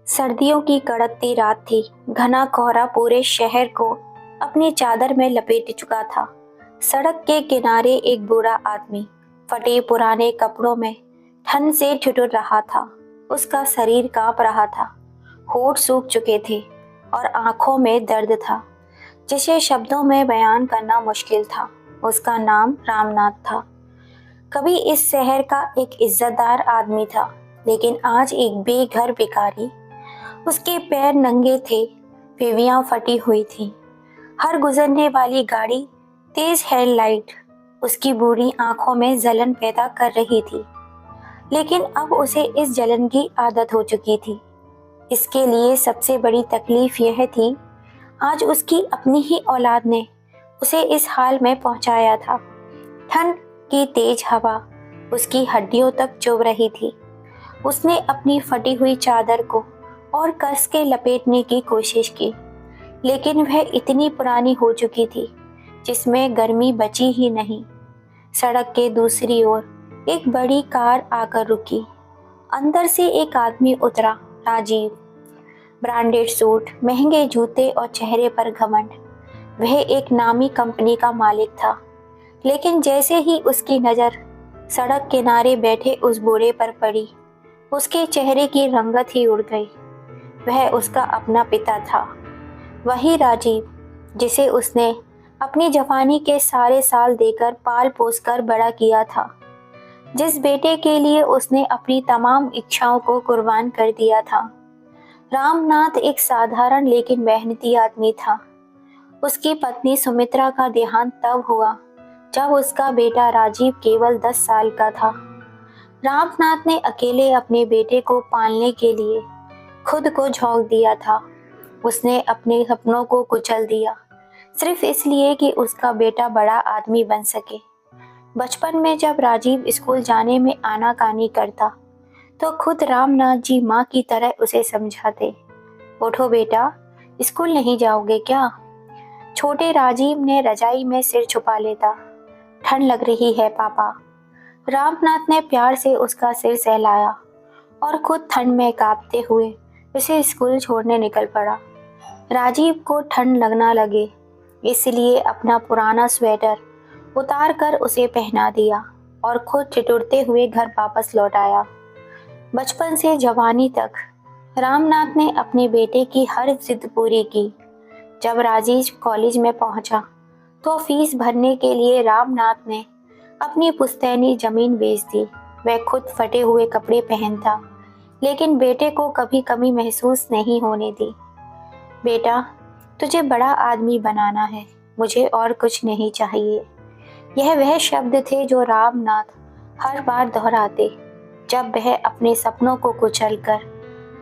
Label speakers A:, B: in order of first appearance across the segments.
A: सर्दियों की कड़कती रात थी। घना कोहरा पूरे शहर को अपनी चादर में लपेट चुका था। सड़क के किनारे एक बूढ़ा आदमी फटे पुराने कपड़ों में ठंड से ठिठुर रहा था। उसका शरीर कांप रहा था, होठ सूख चुके थे और आंखों में दर्द था जिसे शब्दों में बयान करना मुश्किल था। उसका नाम रामनाथ था। कभी इस शहर का एक इज्जतदार आदमी था, लेकिन आज एक बेघर भिखारी। उसके पैर नंगे थे, पेवियां फटी हुई थी। हर गुजरने वाली गाड़ी तेज हेडलाइट उसकी बूढ़ी आंखों में जलन पैदा कर रही थी। लेकिन अब उसे इस जलन की आदत हो चुकी थी। इसके लिए सबसे बड़ी तकलीफ यह थी, आज उसकी अपनी ही औलाद ने उसे इस हाल में पहुंचाया था। ठंड की तेज हवा उसकी हड्डियों तक चुभ रही थी। उसने अपनी फटी हुई चादर को और कस के लपेटने की कोशिश की, लेकिन वह इतनी पुरानी हो चुकी थी जिसमें गर्मी बची ही नहीं। सड़क के दूसरी ओर एक बड़ी कार आकर रुकी। अंदर से एक आदमी उतरा, राजीव। ब्रांडेड सूट, महंगे जूते और चेहरे पर घमंड। वह एक नामी कंपनी का मालिक था, लेकिन जैसे ही उसकी नज़र सड़क किनारे बैठे उस बूढ़े पर पड़ी, उसके चेहरे की रंगत ही उड़ गई। वह उसका अपना पिता था, वही राजीव जिसे उसने अपनी जवानी के सारे साल देकर पाल पोस कर बड़ा किया था, जिस बेटे के लिए उसने अपनी तमाम इच्छाओं को कुर्बान कर दिया था। रामनाथ एक साधारण लेकिन मेहनती आदमी था। उसकी पत्नी सुमित्रा का देहांत तब हुआ जब उसका बेटा राजीव केवल 10 साल का था। रामनाथ ने अकेले अपने बेटे को पालने के लिए खुद को झोंक दिया था। उसने अपने सपनों को कुचल दिया, सिर्फ इसलिए कि उसका बेटा बड़ा आदमी बन सके। बचपन में जब राजीव स्कूल जाने में आनाकानी करता, तो खुद रामनाथ जी माँ की तरह उसे समझाते। उठो बेटा, स्कूल नहीं जाओगे क्या? छोटे राजीव ने रजाई में सिर छुपा लेता। ठंड लग रही है पापा। रामनाथ ने प्यार से उसका सिर सहलाया और खुद ठंड में कांपते हुए उसे स्कूल छोड़ने निकल पड़ा। राजीव को ठंड लगना लगे, इसलिए अपना पुराना स्वेटर उतार कर उसे पहना दिया और खुद ठिठुरते हुए घर वापस लौट आया। बचपन से जवानी तक रामनाथ ने अपने बेटे की हर जिद पूरी की। जब राजीव कॉलेज में पहुंचा, तो फीस भरने के लिए रामनाथ ने अपनी पुश्तैनी जमीन बेच दी। वह खुद फटे हुए कपड़े पहनता, लेकिन बेटे को कभी कमी महसूस नहीं होने दी। बेटा, तुझे बड़ा आदमी बनाना है, मुझे और कुछ नहीं चाहिए। यह वह शब्द थे जो रामनाथ हर बार दोहराते जब वह अपने सपनों को कुचलकर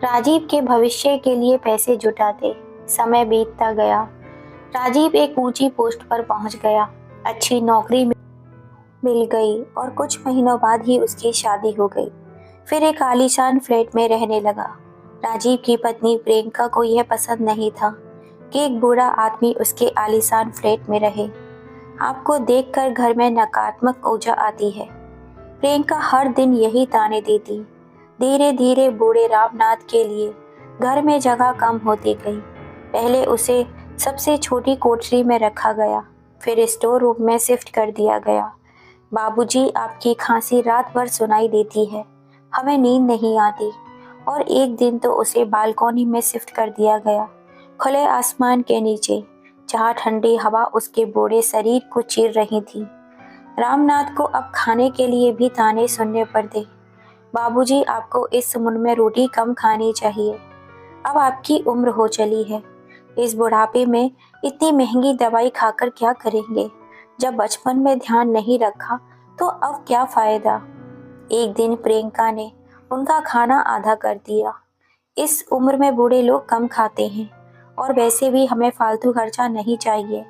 A: राजीव के भविष्य के लिए पैसे जुटाते। समय बीतता गया। राजीव एक ऊंची पोस्ट पर पहुंच गया, अच्छी नौकरी मिल गई और कुछ महीनों बाद ही उसकी शादी हो गई। फिर एक आलीशान फ्लैट में रहने लगा। राजीव की पत्नी प्रियंका को यह पसंद नहीं था कि एक बूढ़ा आदमी उसके आलीशान फ्लैट में रहे। आपको देखकर घर में नकारात्मक ऊर्जा आती है, प्रियंका हर दिन यही ताने देती। धीरे धीरे बूढ़े रामनाथ के लिए घर में जगह कम होती गई। पहले उसे सबसे छोटी कोठरी में रखा गया, फिर स्टोर रूम में शिफ्ट कर दिया गया। बाबूजी, आपकी खांसी रात भर सुनाई देती है, हमें नींद नहीं आती। और एक दिन तो उसे बालकनी में शिफ्ट कर दिया गया, खुले आसमान के नीचे, जहाँ ठंडी हवा उसके बूढ़े शरीर को चीर रही थी। रामनाथ को अब खाने के लिए भी ताने सुनने पड़ते। बाबूजी, आपको इस उम्र में रोटी कम खानी चाहिए, अब आपकी उम्र हो चली है। इस बुढ़ापे में इतनी महंगी दवाई खाकर क्या करेंगे? जब बचपन में ध्यान नहीं रखा तो अब क्या फायदा? एक दिन प्रियंका ने उनका खाना आधा कर दिया। इस उम्र में बूढ़े लोग कम खाते हैं और वैसे भी हमें फालतू खर्चा नहीं चाहिए।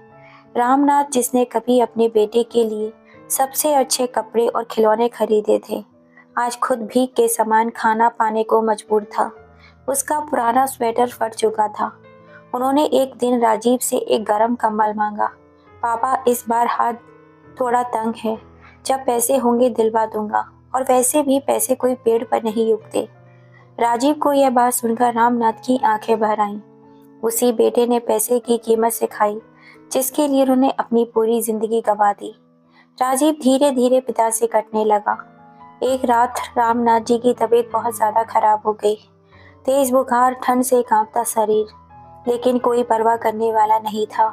A: रामनाथ, जिसने कभी अपने बेटे के लिए सबसे अच्छे कपड़े और खिलौने खरीदे थे, आज खुद भीख के समान खाना पाने को मजबूर था। उसका पुराना स्वेटर फट चुका था। उन्होंने एक दिन राजीव से एक गर्म कंबल मांगा। पापा, इस बार हाथ थोड़ा तंग है, जब पैसे होंगे दिलवा दूंगा, और वैसे भी पैसे कोई पेड़ पर नहीं उगते। राजीव को यह बात सुनकर रामनाथ की आंखें भर आईं। उसी बेटे ने पैसे की कीमत सिखाई जिसके लिए उन्होंने अपनी पूरी जिंदगी गंवा दी। राजीव धीरे धीरे पिता से कटने लगा। एक रात रामनाथ जी की तबीयत बहुत ज्यादा खराब हो गई। तेज बुखार, ठंड से कांपता शरीर, लेकिन कोई परवाह करने वाला नहीं था।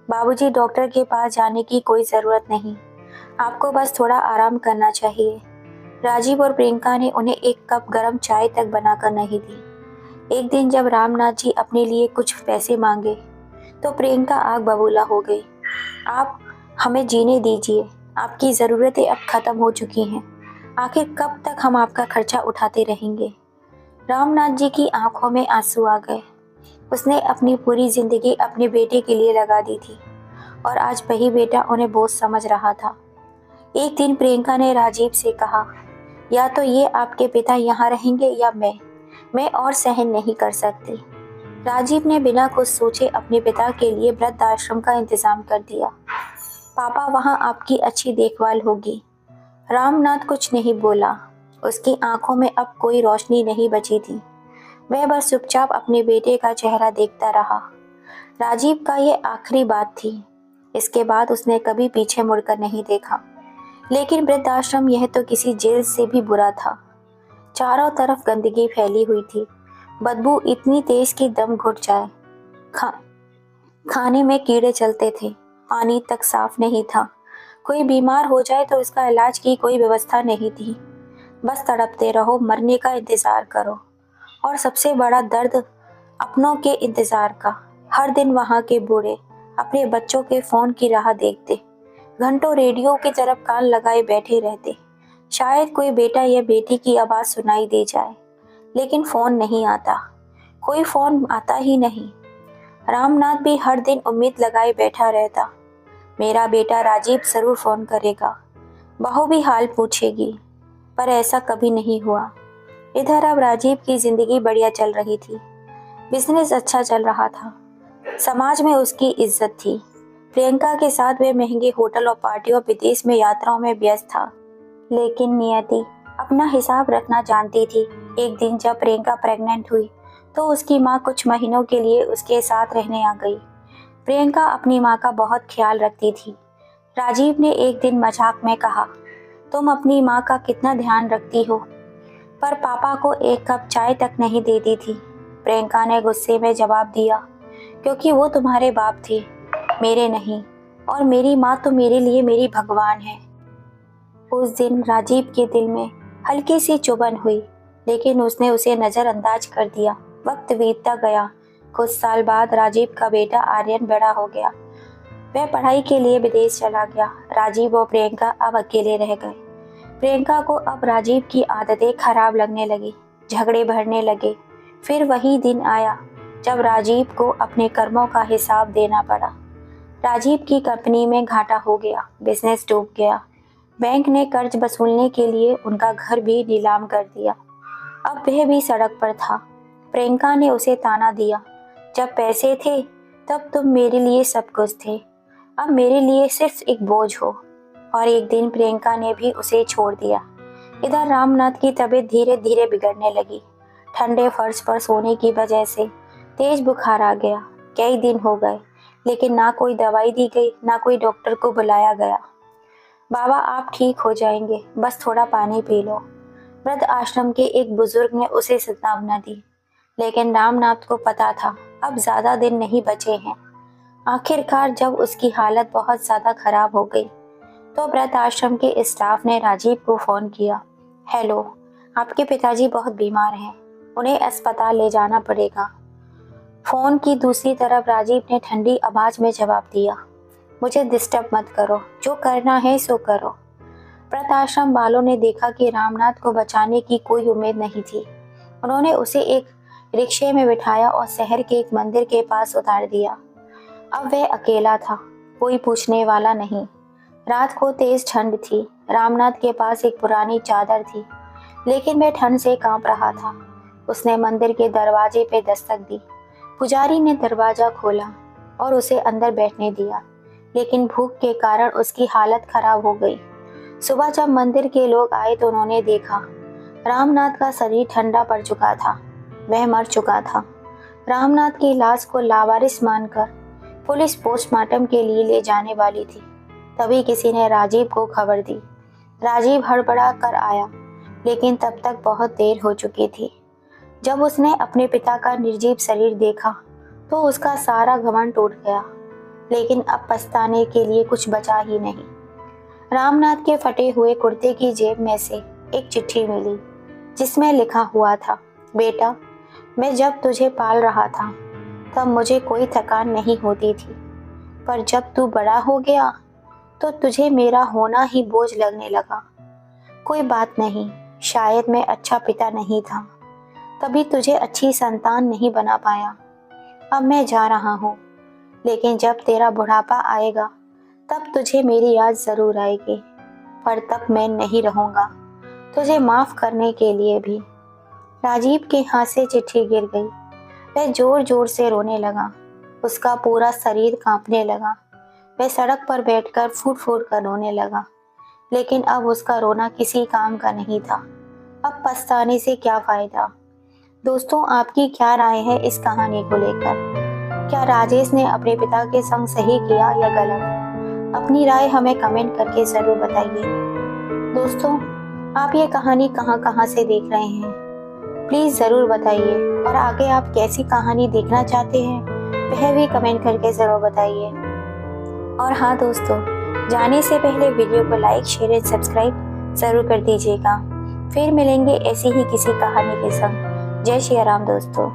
A: बाबूजी, डॉक्टर के पास जाने की कोई जरूरत नहीं, आपको बस थोड़ा आराम करना चाहिए। राजीव और प्रियंका ने उन्हें एक कप गर्म चाय तक बनाकर नहीं दी। एक दिन जब रामनाथ जी अपने लिए कुछ पैसे मांगे तो प्रियंका आग बबूला हो गई। आप हमें जीने दीजिए, आपकी ज़रूरतें अब ख़त्म हो चुकी हैं, आखिर कब तक हम आपका खर्चा उठाते रहेंगे। रामनाथ जी की आंखों में आंसू आ गए। उसने अपनी पूरी जिंदगी अपने बेटे के लिए लगा दी थी और आज वही बेटा उन्हें बोझ समझ रहा था। एक दिन प्रियंका ने राजीव से कहा, या तो ये आपके पिता यहाँ रहेंगे या मैं और सहन नहीं कर सकती। राजीव ने बिना कुछ सोचे अपने पिता के लिए वृद्धाश्रम का इंतजाम कर दिया। पापा, वहाँ आपकी अच्छी देखभाल होगी। रामनाथ कुछ नहीं बोला। उसकी आंखों में अब कोई रोशनी नहीं बची थी। वह बस चुपचाप अपने बेटे का चेहरा देखता रहा। राजीव का ये आखिरी बात थी। इसके बाद उसने कभी पीछे मुड़कर नहीं देखा। लेकिन वृद्धाश्रम यह तो किसी जेल से भी बुरा था। चारों तरफ गंदगी फैली हुई थी, बदबू इतनी तेज कि दम घुट जाए। खाने में कीड़े चलते थे, पानी तक साफ नहीं था। कोई बीमार हो जाए तो इसका इलाज की कोई व्यवस्था नहीं थी। बस तड़पते रहो, मरने का इंतजार करो। और सबसे बड़ा दर्द अपनों के इंतजार का। हर दिन वहाँ के बूढ़े अपने बच्चों के फोन की राह देखते, घंटों रेडियो की तरफ कान लगाए बैठे रहते। शायद कोई बेटा या बेटी की आवाज सुनाई दे जाए, लेकिन फोन नहीं आता। कोई फोन आता ही नहीं। रामनाथ भी हर दिन उम्मीद लगाए बैठा रहता, मेरा बेटा राजीव जरूर फोन करेगा, बहू भी हाल पूछेगी। पर ऐसा कभी नहीं हुआ। इधर अब राजीव की जिंदगी बढ़िया चल रही थी। बिजनेस अच्छा चल रहा था, समाज में उसकी इज्जत थी। प्रियंका के साथ वे महंगे होटल और पार्टियों, विदेश में यात्राओं में व्यस्त था। लेकिन नियति अपना हिसाब रखना जानती थी। एक दिन जब प्रियंका प्रेग्नेंट हुई तो उसकी माँ कुछ महीनों के लिए उसके साथ रहने आ गई। प्रियंका अपनी माँ का बहुत ख्याल रखती थी। राजीव ने एक दिन मजाक में कहा, तुम अपनी माँ का कितना ध्यान रखती हो, पर पापा को एक कप चाय तक नहीं देती थी। प्रियंका ने गुस्से में जवाब दिया, क्योंकि वो तुम्हारे बाप थे, मेरे नहीं, और मेरी माँ तो मेरे लिए मेरी भगवान है। उस दिन राजीव के दिल में हल्की सी चुभन हुई, लेकिन उसने उसे नजरअंदाज कर दिया। वक्त बीतता गया। कुछ साल बाद राजीव का बेटा आर्यन बड़ा हो गया। वह पढ़ाई के लिए विदेश चला गया। राजीव और प्रियंका अब अकेले रह गए। प्रियंका को अब राजीव की आदतें खराब लगने लगी, झगड़े बढ़ने लगे। फिर वही दिन आया जब राजीव को अपने कर्मों का हिसाब देना पड़ा। राजीव की कंपनी में घाटा हो गया, बिजनेस डूब गया। बैंक ने कर्ज वसूलने के लिए उनका घर भी नीलाम कर दिया। अब वह भी सड़क पर था। प्रियंका ने उसे ताना दिया, जब पैसे थे तब तुम मेरे लिए सब कुछ थे, अब मेरे लिए सिर्फ एक बोझ हो। और एक दिन प्रियंका ने भी उसे छोड़ दिया। इधर रामनाथ की तबीयत धीरे धीरे बिगड़ने लगी। ठंडे फर्श पर सोने की वजह से तेज बुखार आ गया। कई दिन हो गए, लेकिन ना कोई दवाई दी गई, ना कोई डॉक्टर को बुलाया गया। बाबा, आप ठीक हो जाएंगे, बस थोड़ा पानी पी लो। वृद्ध आश्रम के एक बुजुर्ग ने उसे सांत्वना दी। लेकिन रामनाथ को पता था अब ज्यादा दिन नहीं बचे हैं। आखिरकार जब उसकी हालत बहुत ज्यादा खराब हो गई तो वृद्ध आश्रम के स्टाफ ने राजीव को फोन किया। हेलो, आपके पिताजी बहुत बीमार हैं, उन्हें अस्पताल ले जाना पड़ेगा। फोन की दूसरी तरफ राजीव ने ठंडी आवाज में जवाब दिया, मुझे डिस्टर्ब मत करो, जो करना है सो करो। वृद्ध आश्रम वालों ने देखा कि रामनाथ को बचाने की कोई उम्मीद नहीं थी। उन्होंने उसे एक रिक्शे में बिठाया और शहर के एक मंदिर के पास उतार दिया। अब वह अकेला था, कोई पूछने वाला नहीं। रात को तेज ठंड थी। रामनाथ के पास एक पुरानी चादर थी, लेकिन वह ठंड से कांप रहा था। उसने मंदिर के दरवाजे पे दस्तक दी। पुजारी ने दरवाजा खोला और उसे अंदर बैठने दिया, लेकिन भूख के कारण उसकी हालत खराब हो गई। सुबह जब मंदिर के लोग आए तो उन्होंने देखा रामनाथ का शरीर ठंडा पड़ चुका था, वह मर चुका था। रामनाथ की लाश को लावारिस मानकर पुलिस पोस्टमार्टम के लिए ले जाने वाली थी। तभी किसी ने राजीव को खबर दी। राजीव हड़बड़ा कर आया, लेकिन तब तक बहुत देर हो चुकी थी। जब उसने अपने पिता का निर्जीव शरीर देखा तो उसका सारा घमंड टूट गया, लेकिन अब पछताने के लिए कुछ बचा ही नहीं। रामनाथ के फटे हुए कुर्ते की जेब में से एक चिट्ठी मिली, जिसमें लिखा हुआ था, बेटा, मैं जब तुझे पाल रहा था तब मुझे कोई थकान नहीं होती थी, पर जब तू बड़ा हो गया तो तुझे मेरा होना ही बोझ लगने लगा। कोई बात नहीं, शायद मैं अच्छा पिता नहीं था, तभी तुझे अच्छी संतान नहीं बना पाया। अब मैं जा रहा हूँ, लेकिन जब तेरा बुढ़ापा आएगा तब तुझे मेरी याद जरूर आएगी, पर तब मैं नहीं रहूँगा तुझे माफ करने के लिए भी। राजीव के हाथ से चिट्ठी गिर गई। वह जोर जोर से रोने लगा, उसका पूरा शरीर कांपने लगा। वह सड़क पर बैठकर फूट फूट कर रोने लगा, लेकिन अब उसका रोना किसी काम का नहीं था। अब पछताने से क्या फायदा। दोस्तों, आपकी क्या राय है इस कहानी को लेकर? क्या राजेश ने अपने पिता के संग सही किया या गलत? अपनी राय हमें कमेंट करके जरूर बताइए। दोस्तों, आप ये कहानी कहाँ से देख रहे हैं, प्लीज जरूर बताइए, और आगे आप कैसी कहानी देखना चाहते हैं वह भी कमेंट करके जरूर बताइए। और हाँ दोस्तों, जाने से पहले वीडियो को लाइक, शेयर एंड सब्सक्राइब जरूर कर दीजिएगा। फिर मिलेंगे ऐसी ही किसी कहानी के संग। जय श्री राम दोस्तों।